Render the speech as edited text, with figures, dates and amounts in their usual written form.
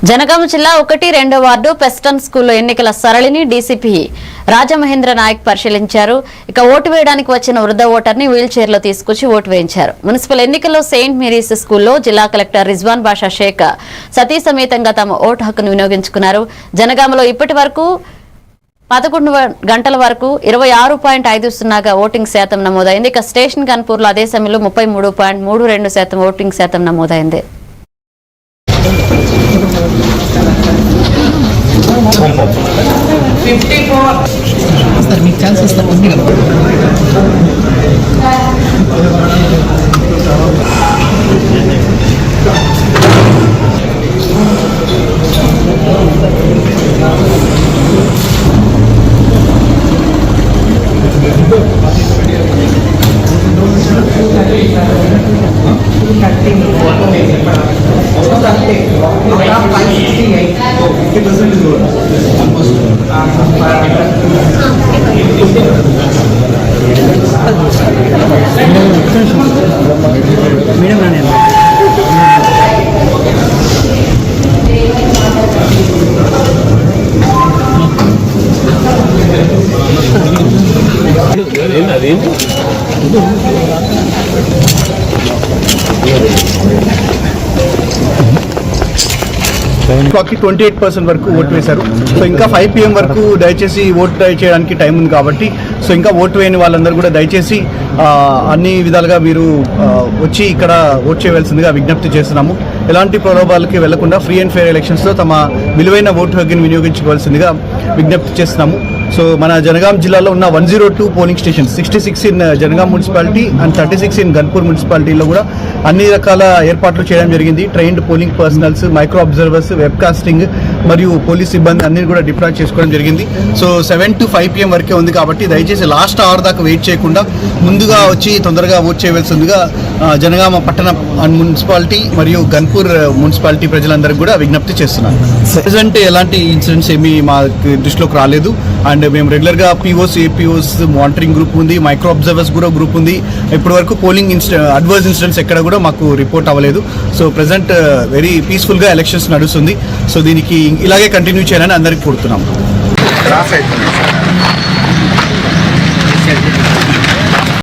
జనగామ జిల్లా 1-2 వార్డు పెస్టన్ స్కూల్లో ఎన్నికల సరళిని డీసీపీ రాజమహేంద్ర నాయక్ పరిశీలించారు. ఇక ఓటు వేయడానికి వచ్చిన వృద్ధ ఓటర్ని వీల్ చైర్లో తీసుకొచ్చి ఓటు వేయించారు. మున్సిపల్ ఎన్నికల్లో సెయింట్ మేరీస్ స్కూల్లో జిల్లా కలెక్టర్ రిజ్వాన్ బాషా షేక్ సతీ సమేతంగా తమ ఓటు హక్కును వినియోగించుకున్నారు. జనగామలో ఇప్పటి వరకు 11 గంటల వరకు 26.50% ఓటింగ్ శాతం నమోదైంది. ఇక స్టేషన్ గన్పూర్లో అదే సమయంలో 33.32% ఓటింగ్ శాతం నమోదైంది. మీకు ఛాన్స్ ఇస్తాం ఉంది కదా. క్లాక్కి 28% వరకు ఓటు వేశారు. సో ఇంకా 5 PM వరకు దయచేసి ఓటు చేయడానికి టైం ఉంది కాబట్టి సో ఇంకా ఓటు వేయని వాళ్ళందరూ కూడా దయచేసి అన్ని విధాలుగా మీరు వచ్చి ఇక్కడ ఓటు చేయవలసిందిగా విజ్ఞప్తి చేస్తున్నాము. ఎలాంటి ప్రలోభాలకి వెళ్లకుండా ఫ్రీ అండ్ ఫెయిర్ ఎలక్షన్స్లో తమ విలువైన ఓటు హక్కుని వినియోగించుకోవాల్సిందిగా విజ్ఞప్తి చేస్తున్నాము. సో మన జనగాం జిల్లాలో ఉన్న 102 polling stations, 66 in Jangaon municipality and 36 in Ghanpur మున్సిపాలిటీలో కూడా అన్ని రకాల ఏర్పాట్లు చేయడం జరిగింది. Trained polling personnels, micro observers, web casting మరియు పోలీస్ సిబ్బంది అన్ని కూడా డిప్లాయ్ చేసుకోవడం జరిగింది. సో 7 to 5 PM వరకే ఉంది కాబట్టి దయచేసి లాస్ట్ అవర్ దాకా వెయిట్ చేయకుండా ముందుగా వచ్చి తొందరగా ఓట్ చేయవలసిందిగా జనగామ పట్టణ మున్సిపాలిటీ మరియు గన్పూర్ మున్సిపాలిటీ ప్రజలందరికీ కూడా విజ్ఞప్తి చేస్తున్నాను. ప్రెజెంట్ ఎలాంటి ఇన్సిడెంట్స్ ఏమీ మా దృష్టిలోకి రాలేదు. అండ్ మేము రెగ్యులర్గా POs, APOs మానిటరింగ్ గ్రూప్ ఉంది, మైక్రో అబ్జర్వర్స్ కూడా గ్రూప్ ఉంది. ఇప్పటి వరకు పోలింగ్ అడ్వర్స్ ఇన్సిడెంట్స్ ఎక్కడ కూడా మాకు రిపోర్ట్ అవ్వలేదు. సో ప్రెజెంట్ వెరీ పీస్ఫుల్గా ఎలక్షన్స్ నడుస్తుంది. సో దీనికి ఇలాగే కంటిన్యూ చేయాలని అందరికీ కోరుతున్నాము.